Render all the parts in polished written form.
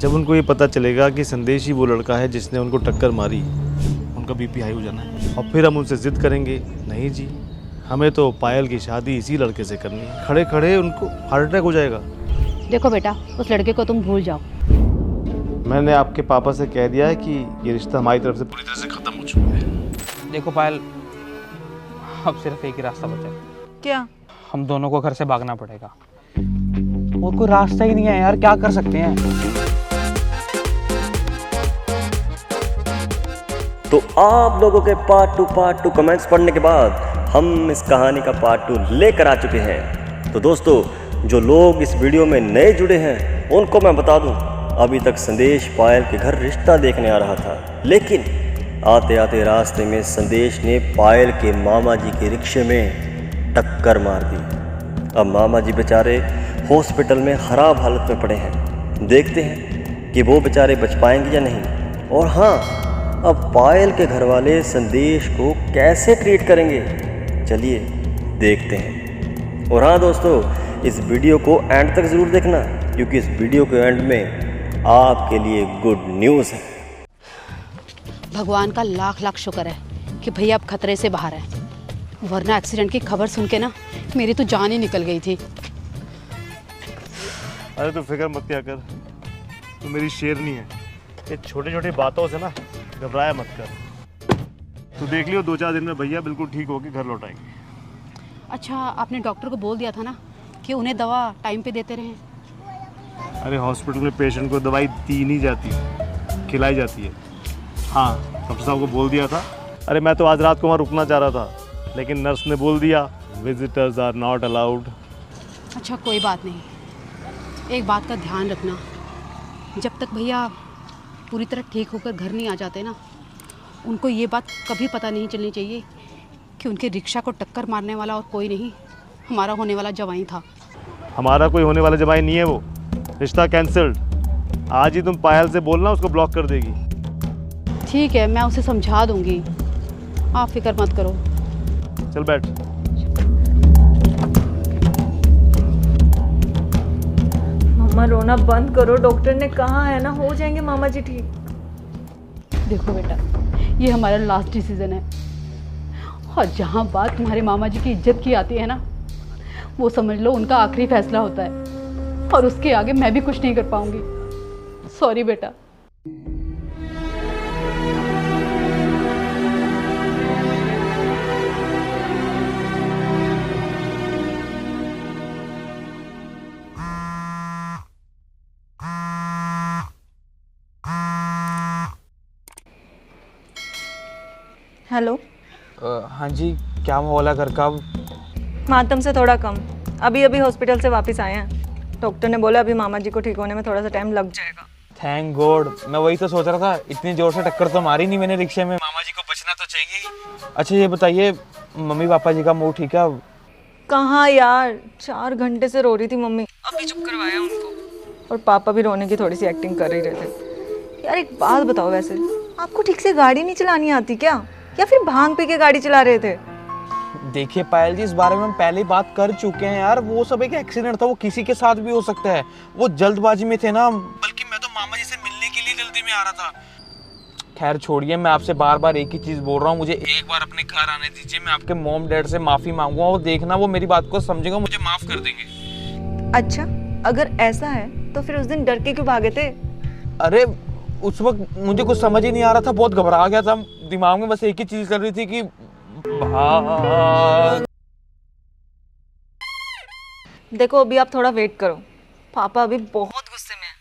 जब उनको ये पता चलेगा कि संदेश ही वो लड़का है जिसने उनको टक्कर मारी, उनका बीपी हाई हो जाना है। और फिर हम उनसे जिद करेंगे, नहीं जी हमें तो पायल की शादी इसी लड़के से करनी है। खड़े खड़े उनको हार्ट अटैक हो जाएगा। देखो बेटा, उस लड़के को तुम भूल जाओ। मैंने आपके पापा से कह दिया है कि ये रिश्ता हमारी तरफ से पूरी तरह से खत्म हो चुका है। देखो पायल, अब सिर्फ एक ही रास्ता बचा है। क्या? हम दोनों को घर से भागना पड़ेगा। और कोई रास्ता ही नहीं है यार, क्या कर सकते हैं? तो आप लोगों के पार्ट टू कमेंट्स पढ़ने के बाद हम इस कहानी का पार्ट 2 लेकर आ चुके हैं। तो दोस्तों, जो लोग इस वीडियो में नए जुड़े हैं उनको मैं बता दूं, अभी तक संदेश पायल के घर रिश्ता देखने आ रहा था, लेकिन आते आते रास्ते में संदेश ने पायल के मामा जी के रिक्शे में टक्कर मार दी। अब मामा जी बेचारे हॉस्पिटल में ख़राब हालत में पड़े हैं। देखते हैं कि वो बेचारे बच पाएंगे या नहीं। और हाँ, अब पायल के घर वाले संदेश को कैसे ट्रीट करेंगे, चलिए देखते हैं। और हाँ दोस्तों, इस वीडियो को एंड तक ज़रूर देखना, क्योंकि इस वीडियो के एंड में आपके लिए गुड न्यूज़ है। भगवान का लाख लाख शुक्र है कि भैया अब खतरे से बाहर है, वरना एक्सीडेंट की खबर सुन के ना मेरी तो जान ही निकल गई थी। अरे तू फिक्र मत किया कर, तू मेरी शेरनी है। ये छोटी छोटी बातों से ना घबराया मत कर। तू देख लियो 2-4 दिन में भैया बिल्कुल ठीक होके घर लौट आएंगे। अच्छा, आपने डॉक्टर को बोल दिया था ना कि उन्हें दवा टाइम पे देते रहें। अरे हॉस्पिटल में पेशेंट को दवाई दी नहीं जाती, खिलाई जाती है। हाँ, डॉक्टर साहब को बोल दिया था। अरे मैं तो आज रात को वहाँ रुकना चाह रहा था, लेकिन नर्स ने बोल दिया विजिटर्स आर नॉट अलाउड। अच्छा कोई बात नहीं, एक बात का ध्यान रखना, जब तक भैया पूरी तरह ठीक होकर घर नहीं आ जाते ना, उनको ये बात कभी पता नहीं चलनी चाहिए कि उनके रिक्शा को टक्कर मारने वाला और कोई नहीं, हमारा होने वाला जवाई था। हमारा कोई होने वाला जवाई नहीं है, वो रिश्ता कैंसल्ड। आज ही तुम पायल से बोलना, उसको ब्लॉक कर देगी। ठीक है, मैं उसे समझा दूंगी, आप फिक्र मत करो। चल बैठ। मम्मा रोना बंद करो, डॉक्टर ने कहा है ना हो जाएंगे मामा जी ठीक। देखो बेटा, ये हमारा लास्ट डिसीजन है, और जहाँ बात तुम्हारे मामा जी की इज्जत की आती है ना, वो समझ लो उनका आखिरी फैसला होता है, और उसके आगे मैं भी कुछ नहीं कर पाऊंगी। सॉरी बेटा। हेलो। हाँ जी, क्या माहौल है घर का? मातम से थोड़ा कम, अभी अभी हॉस्पिटल से वापस आए हैं। डॉक्टर ने बोला अभी मामा जी को ठीक होने में थोड़ा सा टाइम लग जाएगा। थैंक गॉड, मैं वही तो सोच रहा था, इतनी जोर से टक्कर तो मारी नहीं मैंने रिक्शे में, मामा जी को बचना तो चाहिए ही। अच्छा ये बताइए, मम्मी पापा जी का मूड ठीक है अब? कहाँ यार, 4 घंटे से रो रही थी मम्मी, अभी चुप करवाया उनको। और पापा भी रोने की थोड़ी सी एक्टिंग कर ही रहे थे। यार एक बात बताओ, वैसे आपको ठीक से गाड़ी नहीं चलानी आती क्या, या फिर भांग पी के गाड़ी चला रहे थे? देखिए पायल जी, इस बारे में हम पहले ही बात कर चुके हैं यार, वो सब एक एक्सीडेंट था, वो किसी के साथ भी हो सकता है। वो जल्दबाजी में थे ना, बल्कि मैं तो मामा जी से मिलने के लिए जल्दी में आ रहा था। खैर छोड़िए, मैं आपसे बार बार एक ही चीज बोल रहा हूँ, मुझे एक बार अपने घर आने दीजिए, मैं आपके मॉम डैड से माफी मांगूंगा, वो देखना वो मेरी बात को समझेगा, मुझे माफ कर देंगे। अच्छा, अगर ऐसा है तो फिर उस दिन डर के क्यों भागे थे? अरे उस वक्त मुझे कुछ समझ ही नहीं आ रहा था, बहुत घबरा गया था, दिमाग में बस एक ही चीज कर रही थी कि भाग। देखो अभी आप थोड़ा वेट करो, पापा अभी बहुत गुस्से में हैं।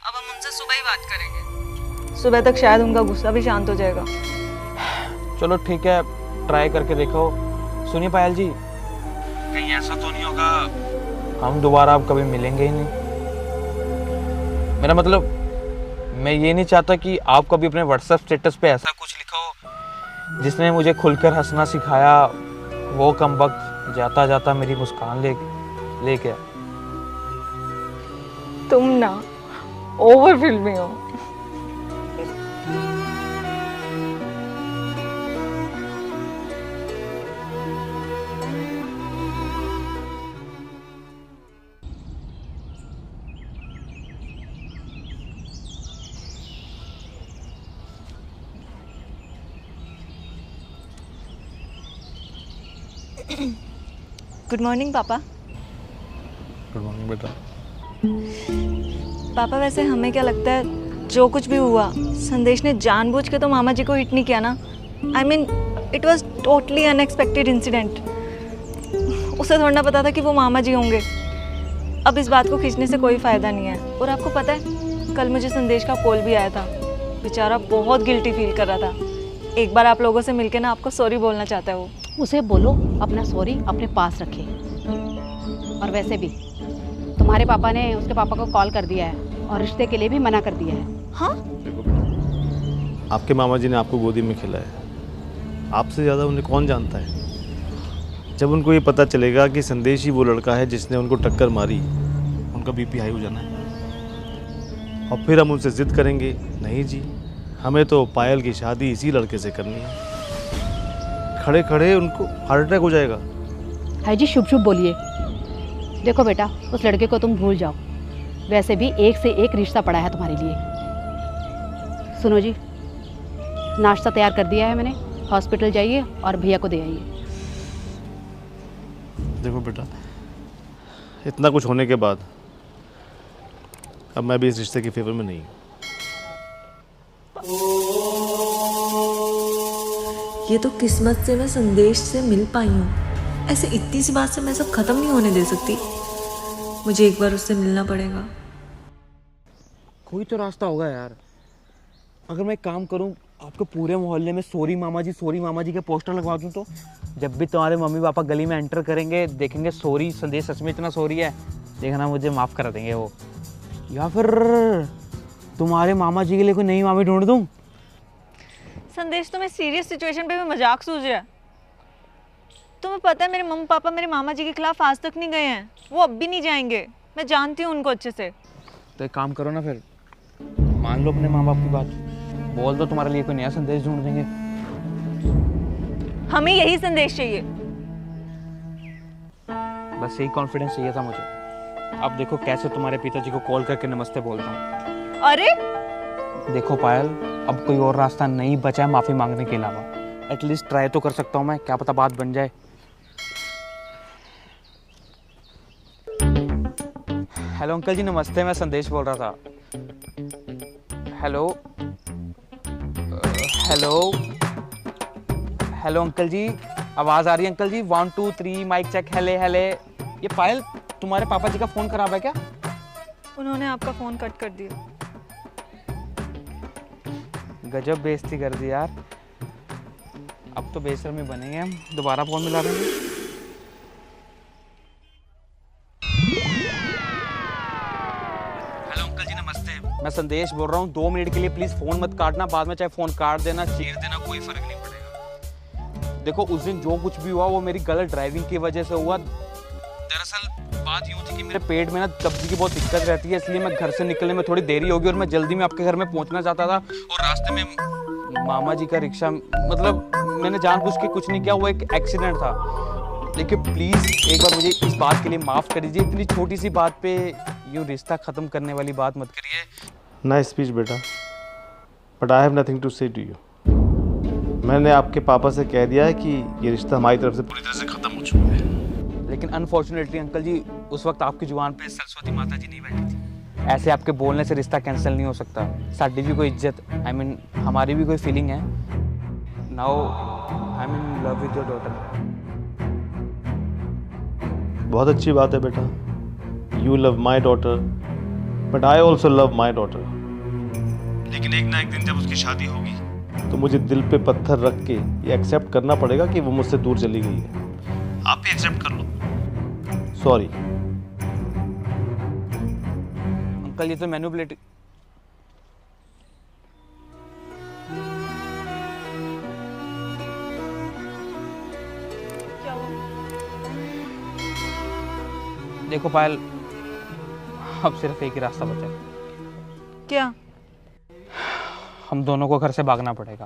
अब हम उनसे सुबह ही बात करेंगे, सुबह तक शायद उनका गुस्सा भी शांत हो जाएगा। चलो ठीक है, ट्राई करके देखो। सुनिए पायल जी, कहीं ऐसा तो नहीं होगा हम दोबारा अब कभी मिलेंगे ही नहीं? मेरा मतलब, मैं ये नहीं चाहता कि आप कभी अपने व्हाट्सएप स्टेटस पे ऐसा कुछ लिखो जिसने मुझे खुलकर हंसना सिखाया, वो कमबख्त जाता जाता मेरी मुस्कान ले गया। तुम ना ओवर फिल्मी हो। गुड मॉर्निंग पापा। गुड मॉर्निंग बेटा। पापा वैसे हमें क्या लगता है, जो कुछ भी हुआ संदेश ने जानबूझ के तो मामा जी को हिट नहीं किया ना। I mean it was totally unexpected incident. उसे थोड़ा ना पता था कि वो मामा जी होंगे। अब इस बात को खींचने से कोई फ़ायदा नहीं है। और आपको पता है, कल मुझे संदेश का कॉल भी आया था। बेचारा बहुत गिल्टी फील कर रहा था। एक बार आप लोगों से मिलके ना आपको सॉरी बोलना चाहता है वो। उसे बोलो अपना सॉरी अपने पास रखे। और वैसे भी तुम्हारे पापा ने उसके पापा को कॉल कर दिया है और रिश्ते के लिए भी मना कर दिया है। हाँ, देखो बेटा, आपके मामा जी ने आपको गोदी में खिलाया। आपसे ज़्यादा उन्हें कौन जानता है। जब उनको ये पता चलेगा कि संदेश ही वो लड़का है जिसने उनको टक्कर मारी, उनका बीपी हाई हो जाना है। और फिर हम उनसे ज़िद करेंगे, नहीं जी हमें तो पायल की शादी इसी लड़के से करनी है। खड़े खड़े उनको हार्ट अटैक हो जाएगा। है जी, शुभ शुभ बोलिए। देखो बेटा, उस लड़के को तुम भूल जाओ। वैसे भी एक से एक रिश्ता पड़ा है तुम्हारे लिए। सुनो जी, नाश्ता तैयार कर दिया है मैंने। हॉस्पिटल जाइए और भैया को दे आइए। देखो बेटा, इतना कुछ होने के बाद अब मैं भी इस रिश्ते के फेवर में नहीं हूँ। ये तो किस्मत से मैं संदेश से मिल पाई हूँ। ऐसे इतनी सी बात से मैं सब खत्म नहीं होने दे सकती। मुझे एक बार उससे मिलना पड़ेगा। कोई तो रास्ता होगा यार। अगर मैं एक काम करूं, आपके पूरे मोहल्ले में सोरी मामा जी के पोस्टर लगवा दूं, तो जब भी तुम्हारे मम्मी पापा गली में एंटर करेंगे, देखेंगे सोरी संदेश सच में इतना सोरी है, देखना मुझे माफ़ कर देंगे वो। या फिर तुम्हारे मामा जी के लिए कोई नई मामी ढूंढ दूं। संदेश तुम्हें सीरियस सिचुएशन पे भी मजाक सूझ रहा है। तुम्हें पता है मेरे मम्मी पापा मेरे मामा जी के खिलाफ आज तक नहीं गए हैं। वो अब भी नहीं जाएंगे। मैं जानती हूँ उनको अच्छे से। तो एक काम करो ना, फिर मान लो अपने माँ बाप की बात, बोल दो तुम्हारे लिए कोई नया संदेश ढूंढ देंगे। हमें यही संदेश चाहिए। बस यही कॉन्फिडेंस चाहिए था मुझे। अब देखो कैसे तुम्हारे पिताजी को कॉल करके नमस्ते बोलता हूँ। अरे देखो पायल, अब कोई और रास्ता नहीं बचा है माफ़ी मांगने के अलावा। एटलीस्ट ट्राई तो कर सकता हूँ मैं, क्या पता बात बन जाए। हेलो अंकल जी, नमस्ते। मैं संदेश बोल रहा था। हेलो हेलो हेलो अंकल जी, आवाज़ आ रही है अंकल जी? 1 2 3 माइक चेक। हेले हेले। ये पायल, तुम्हारे पापा जी का फ़ोन खराब है क्या? उन्होंने आपका फ़ोन कट कर दिया। गजब बेइज्जती कर दी यार। अब तो बेशर्मी बनेंगे हम, दोबारा फ़ोन मिला देंगे। हेलो अंकल जी, नमस्ते। मैं संदेश बोल रहा हूँ। 2 मिनट के लिए प्लीज़ फ़ोन मत काटना। बाद में चाहे फ़ोन काट देना, चीर देना, कोई फ़र्क नहीं पड़ेगा। देखो उस दिन जो कुछ भी हुआ वो मेरी गलत ड्राइविंग की वजह से हुआ। दरअसल बात यूँ थी कि मेरे पेट में ना कब्ज़ की बहुत दिक्कत रहती है, इसलिए मैं घर से निकलने में थोड़ी देरी होगी और मैं जल्दी में आपके घर में पहुँचना चाहता था। और रास्ते में मामा जी का रिक्शा, मतलब मैंने जानबूझ के कुछ नहीं किया, वो एक एक्सीडेंट था। देखिए प्लीज़ एक बार मुझे इस बात के लिए माफ़ कर दीजिए। इतनी छोटी सी बात पे यूँ रिश्ता ख़त्म करने वाली बात मत करिए। नाइस स्पीच बेटा, but I have nothing to say to you. मैंने आपके पापा से कह दिया है कि ये रिश्ता हमारी तरफ से पूरी तरह से ख़त्म हो चुका है। लेकिन अनफॉर्चुनेटली अंकल जी, उस वक्त आपकी जुबान पे सरस्वती माता जी नहीं बैठी थी। ऐसे आपके बोलने से रिश्ता कैंसिल नहीं हो सकता। साड़ी भी कोई इज्जत, आई मीन हमारी भी कोई फीलिंग है। Now I am in love with your daughter. बहुत अच्छी बात है बेटा, you love my daughter but I also love my daughter. लेकिन एक ना एक दिन जब उसकी शादी होगी तो मुझे दिल पे पत्थर रख के ये एक्सेप्ट करना पड़ेगा कि वो मुझसे दूर चली गई है। आप भी एक्सेप्ट कर लो। सॉरी अंकल, ये तो मैनिपुलेटिव। देखो पायल, अब सिर्फ एक ही रास्ता बचा है। क्या? हम दोनों को घर से भागना पड़ेगा।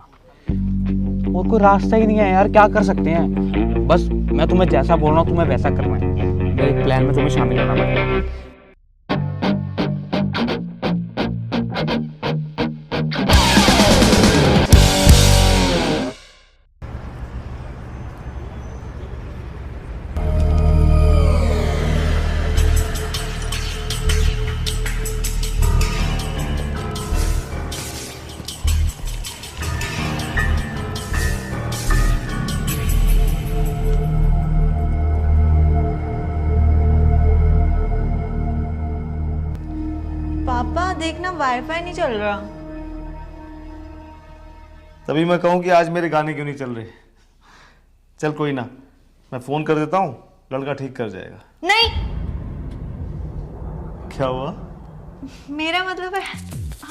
और कोई रास्ता ही नहीं है यार, क्या कर सकते हैं। बस मैं तुम्हें जैसा बोल रहा हूँ तुम्हें वैसा करना है। मेरे प्लान में तुम्हें शामिल होना पड़ेगा। वाईफाई नहीं चल रहा। तभी मैं कहूँ कि आज मेरे गाने क्यों नहीं चल रहे। चल कोई ना, मैं फोन कर देता हूँ, लड़का ठीक कर जाएगा। नहीं, क्या हुआ? मेरा मतलब है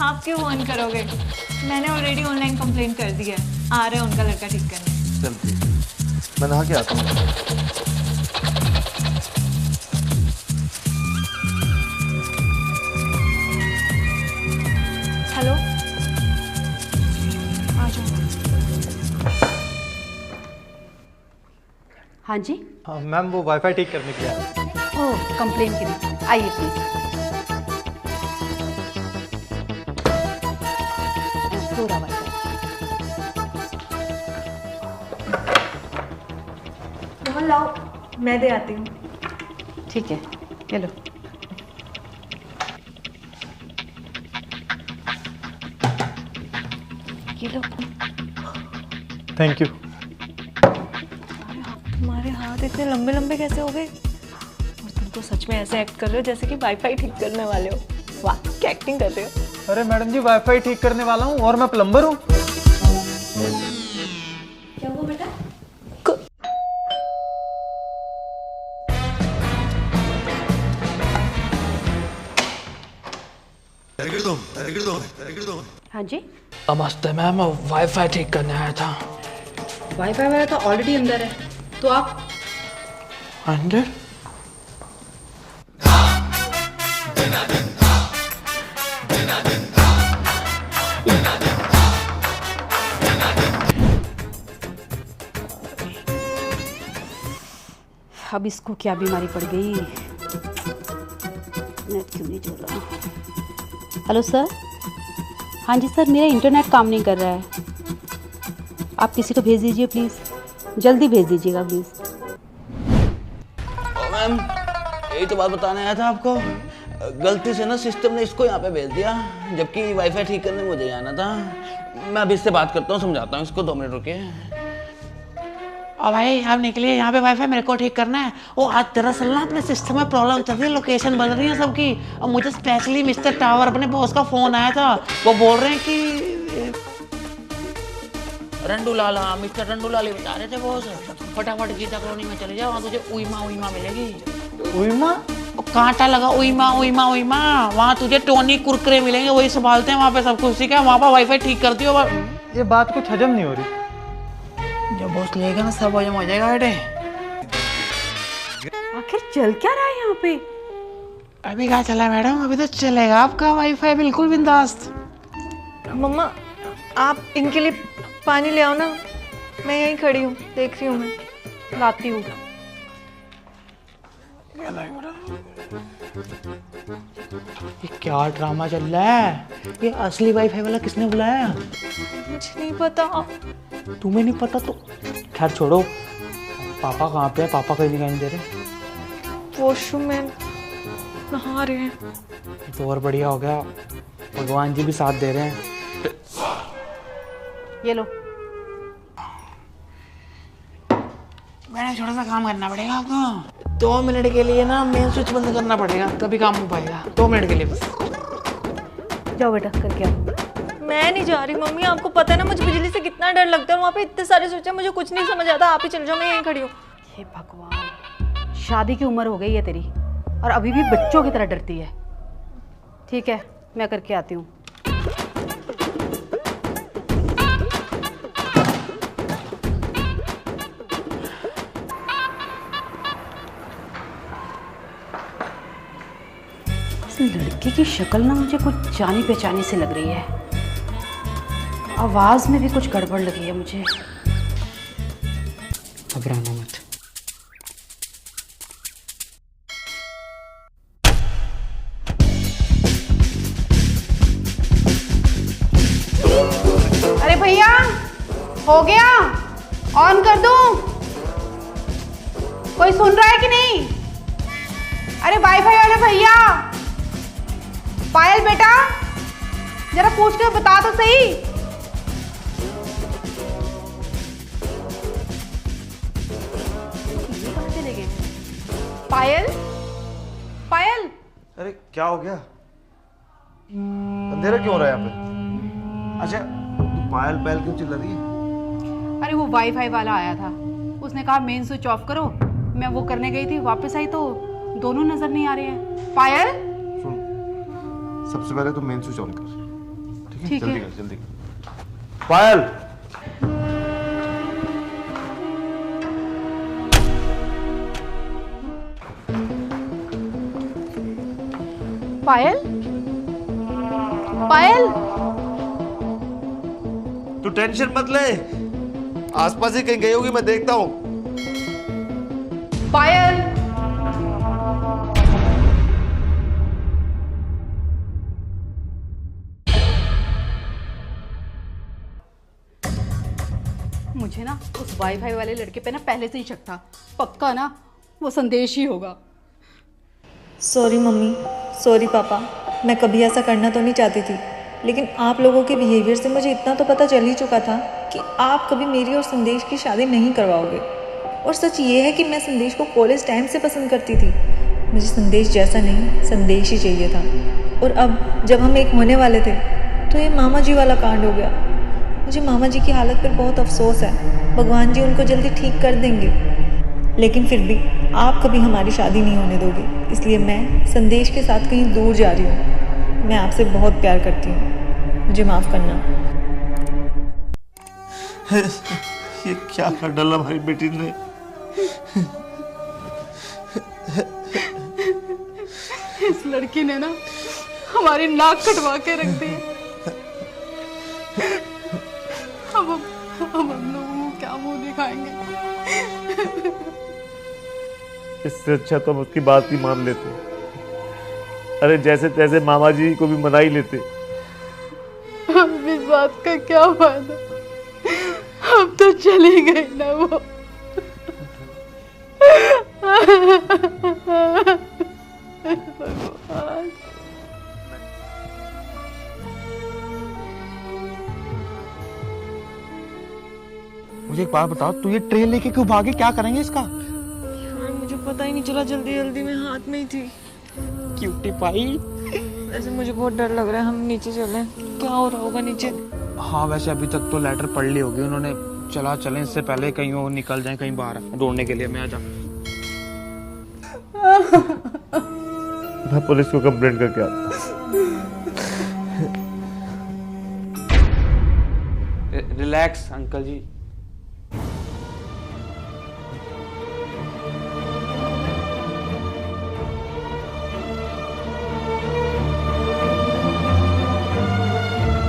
आप क्यों फोन करोगे? मैंने ऑलरेडी ऑनलाइन कंप्लेन कर दी है, आ रहे हैं उनका लड़का ठीक करने। चल ठीक, मैं नहा के आता हूँ। हेलो, आ जाओ। हाँ जी। हाँ मैम, वो वाईफाई ठीक करने के लिए आया है। ओह, कंप्लेन के लिए आइए प्लीज। पूरा वाईफाई। मोहन लाओ, मैं दे आती हूँ। ठीक है, ये लो। ये लो। Thank you. तुम्हारे हाथ इतने लंबे लंबे कैसे हो गए? और तुम तो सच में ऐसे एक्ट कर रहे हो जैसे कि वाईफाई ठीक करने वाले हो। वाह, क्या एक्टिंग कर रहे हो। अरे मैडम जी, वाईफाई ठीक करने वाला हूँ और मैं प्लम्बर हूँ। क्या हुआ बेटा? हाँ जी। नमस्ते मैम, वाईफाई ठीक करने आया था। वाईफाई वाला तो ऑलरेडी अंदर है, तो आप अंदर? अब इसको क्या बीमारी पड़ गई? नेट क्यों नहीं चल रहा? Hello sir. हाँ जी सर, मेरा इंटरनेट काम नहीं कर रहा है। आप किसी को भेज दीजिए प्लीज़, जल्दी भेज दीजिएगा प्लीज़। मैम, यही तो बात बताने आया था आपको। गलती से ना सिस्टम ने इसको यहाँ पे भेज दिया, जबकि वाईफाई ठीक करने मुझे जाना था। मैं अभी इससे बात करता हूँ, समझाता हूँ इसको। 2 मिनट रुकिए। और भाई आप निकलिए, यहाँ पे वाईफाई मेरे को ठीक करना है। वो आज दरअसल ना अपने सिस्टम में प्रॉब्लम चल रही है, लोकेशन बदल रही है सबकी। और मुझे स्पेशली मिस्टर टावर अपने बॉस का फोन आया था, वो बोल रहे हैं कि रंडूलाल, हाँ मिस्टर रंडूलाल ही बता रहे थे बॉस, फटाफट गीता कॉलोनी में चले जाओ, वहाँ तुझे उईमा उईमा मिलेगी। उईमा? कांटा लगा उईमा उईमा उईमा, वहाँ तुझे टोनी कुरकुरे मिलेंगे, वही संभालते हैं वहाँ पे सब कुछ। ठीक है, वहाँ पर वाईफाई ठीक कर दियो। ये बात कुछ हजम नहीं हो रही। जब बॉस लेगा ना सब हजम हो जाएगा बेटे। आखिर चल क्या रहा है यहाँ पे? अभी क्या चला मैडम, अभी तो चलेगा आपका वाईफाई बिल्कुल बिंदास। मम्मा, आप इनके लिए पानी ले आओ ना, मैं यहीं खड़ी हूँ, देख रही हूँ। मैं लाती हूँ। ये क्या ड्रामा चल रहा है? ये असली वाईफाई वाला किसने बुलाया? मुझे नहीं पता। तुम्हें नहीं पता तो खैर छोड़ो। पापा कहाँ पे है? पापा कहीं दिखाई नहीं दे रहे। वॉशरूम में नहा रहे हैं। तो और बढ़िया हो गया, भगवान जी भी साथ दे रहे हैं। ये लो। मैंने छोटा सा काम करना पड़ेगा आपको। 2 मिनट के लिए ना मेन स्विच बंद करना पड़ेगा, तभी काम हो पाएगा। 2 मिनट के लिए बस। जाओ बेटा, करके आओ। मैं नहीं जा रही मम्मी, आपको पता है ना मुझे बिजली से कितना डर लगता है। वहाँ पे इतने सारे स्विच हैं, मुझे कुछ नहीं समझ आता। आप ही चल जाओ, मैं यहीं खड़ी हूँ। हे भगवान, शादी की उम्र हो गई है तेरी और अभी भी बच्चों की तरह डरती है। ठीक है, मैं करके आती हूँ। इस लड़के की शक्ल ना मुझे कुछ जानी पहचानी से लग रही है। आवाज में भी कुछ गड़बड़ लगी है मुझे। घबराना मत। अरे भैया, हो गया? ऑन कर दूं? कोई सुन रहा है कि नहीं? अरे वाईफाई वाले भैया, पायल बेटा, जरा पूछ के बता तो सही। ये कहाँ चले गए? पायल, पायल। अरे क्या हो गया? अंधेरा क्यों हो रहा है यहाँ पे? अच्छा तू पायल पायल क्यों चिल्ला रही है? अरे वो वाईफाई वाला आया था, उसने कहा मेन स्विच ऑफ करो। मैं वो करने गई थी, वापस आई तो दोनों नजर नहीं आ रहे हैं। पायल सुन, सबसे पहले तू मेन स्विच ऑन कर। ठीक जल्दी है। कर, जल्दी कर। पायल पायल पायल तू टेंशन मत ले, आसपास ही कहीं गई होगी, मैं देखता हूँ। पायल मुझे ना उस वाईफाई वाले लड़के पे ना पहले से ही शक था, पक्का ना वो संदेश ही होगा। सॉरी मम्मी, सॉरी पापा, मैं कभी ऐसा करना तो नहीं चाहती थी, लेकिन आप लोगों के बिहेवियर से मुझे इतना तो पता चल ही चुका था कि आप कभी मेरी और संदेश की शादी नहीं करवाओगे। और सच ये है कि मैं संदेश को कॉलेज टाइम से पसंद करती थी। मुझे संदेश जैसा नहीं, संदेश ही चाहिए था। और अब जब हम एक होने वाले थे तो ये मामा जी वाला कांड हो गया। मुझे मामा जी की हालत पर बहुत अफसोस है। भगवान जी उनको जल्दी ठीक कर देंगे, लेकिन फिर भी आप कभी हमारी शादी नहीं होने दोगे, इसलिए मैं संदेश के साथ कहीं दूर जा रही हूँ। मैं आपसे बहुत प्यार करती हूँ, मुझे माफ़ करना। ये क्या कर डाला हमारी बेटी ने? इस लड़की ने ना हमारी नाक कटवा के रख दी। अब हम लोगों को क्या मुंह दिखाएंगे? इससे अच्छा तो हम उसकी बात ही मान लेते। अरे जैसे तैसे मामा जी को भी मना ही लेते। अब इस बात का क्या फायदा, अब तो चली गई ना वो। भगवान। मुझे एक बात बताओ, तू ये ट्रे लेके क्यों भागे? क्या करेंगे इसका? यार मुझे पता ही नहीं चला, जल्दी जल्दी में हाथ में ही थी। Cutie pie. वैसे मुझे बहुत डर लग रहा है, हम नीचे चलें? क्या हो रहा होगा नीचे? हाँ वैसे अभी तक तो लेटर पढ़ ली होगी उन्होंने। चला चलें, इससे पहले कहीं वो निकल जाए कहीं बाहर ढूंढने के लिए। मैं आ जा। मैं पुलिस को कंप्लेंट करके आता। रिलैक्स अंकल जी।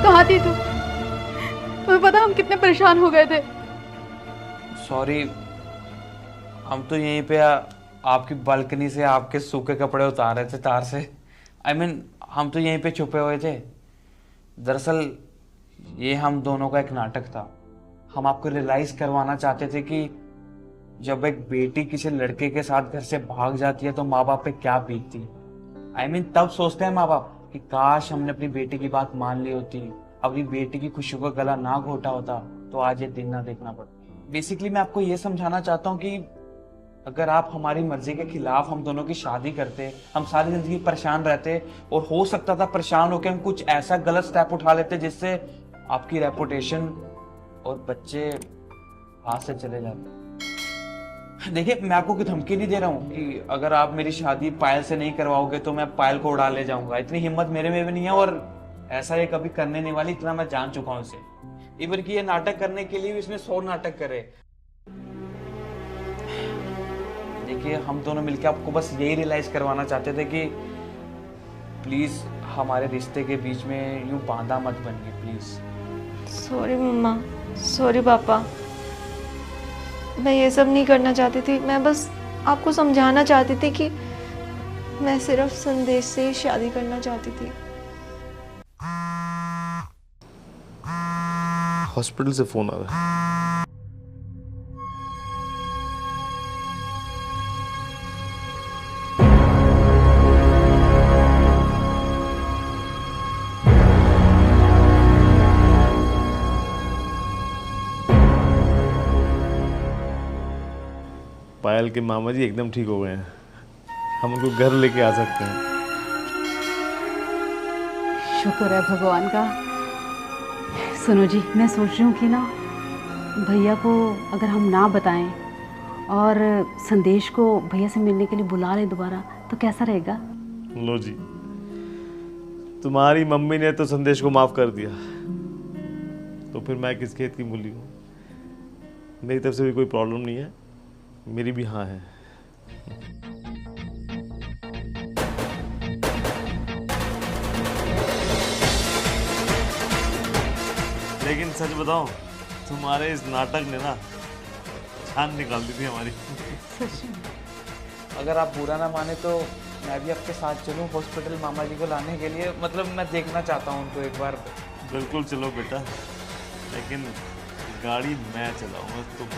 कहाँ थी तू? तुम्हें पता हम कितने परेशान हो गए थे। सॉरी, हम तो यहीं पे आपकी बालकनी से आपके सूखे कपड़े उतार रहे थे तार से। I mean, हम तो यहीं पे छुपे हुए थे। दरअसल ये हम दोनों का एक नाटक था। हम आपको रियलाइज करवाना चाहते थे कि जब एक बेटी किसी लड़के के साथ घर से भाग जाती है तो माँ बाप पे क्या बीतती है। I mean, तब सोचते हैं माँ बाप कि काश हमने अपनी बेटी की बात मान ली होती, अपनी बेटी की खुशियों का गला ना घोटा होता तो आज ये दिन ना देखना पड़ता। बेसिकली मैं आपको ये समझाना चाहता हूँ कि अगर आप हमारी मर्जी के खिलाफ हम दोनों की शादी करते, हम सारी जिंदगी परेशान रहते और हो सकता था परेशान होकर हम कुछ ऐसा गलत स्टेप उठा लेते जिससे आपकी रेपुटेशन और बच्चे हाथ से चले जाते। देखिए मैं आपको कोई धमकी नहीं दे रहा हूँ कि अगर आप मेरी शादी पायल से नहीं करवाओगे तो मैं पायल को उड़ा ले जाऊंगा। इतनी हिम्मत मेरे में भी नहीं है और ऐसा ये कभी करने नहीं वाली, इतना मैं जान चुका हूँ इसे। इवन कि ये नाटक करने के लिए भी इसने 100 नाटक करे। देखिए हम दोनों मिलकर आपको बस यही रियलाइज करवाना चाहते थे कि प्लीज हमारे रिश्ते के बीच में यूं बांधा मत बनिए प्लीज। सॉरी मम्मा, सॉरी पापा, मैं ये सब नहीं करना चाहती थी। मैं बस आपको समझाना चाहती थी कि मैं सिर्फ संदेश से ही शादी करना चाहती थी। हॉस्पिटल से फोन आ रहा है। पायल के मामा जी एकदम ठीक हो गए हैं, हम उनको घर लेके आ सकते हैं। शुक्र है भगवान का। सुनो जी, मैं सोच रही हूँ कि ना भैया को अगर हम ना बताएं और संदेश को भैया से मिलने के लिए बुला लें दोबारा, तो कैसा रहेगा? लो जी, तुम्हारी मम्मी ने तो संदेश को माफ कर दिया, तो फिर मैं किस खेत की मूली हूँ? मेरी तरफ से भी कोई प्रॉब्लम नहीं है, मेरी भी हाँ है। लेकिन सच बताऊं, तुम्हारे इस नाटक ने ना जान निकाल दी थी हमारी। अगर आप बुरा ना माने तो मैं भी आपके साथ चलूं हॉस्पिटल मामा जी को लाने के लिए। मतलब मैं देखना चाहता हूं उनको एक बार। बिल्कुल चलो बेटा, लेकिन गाड़ी मैं चलाऊंगा, तुम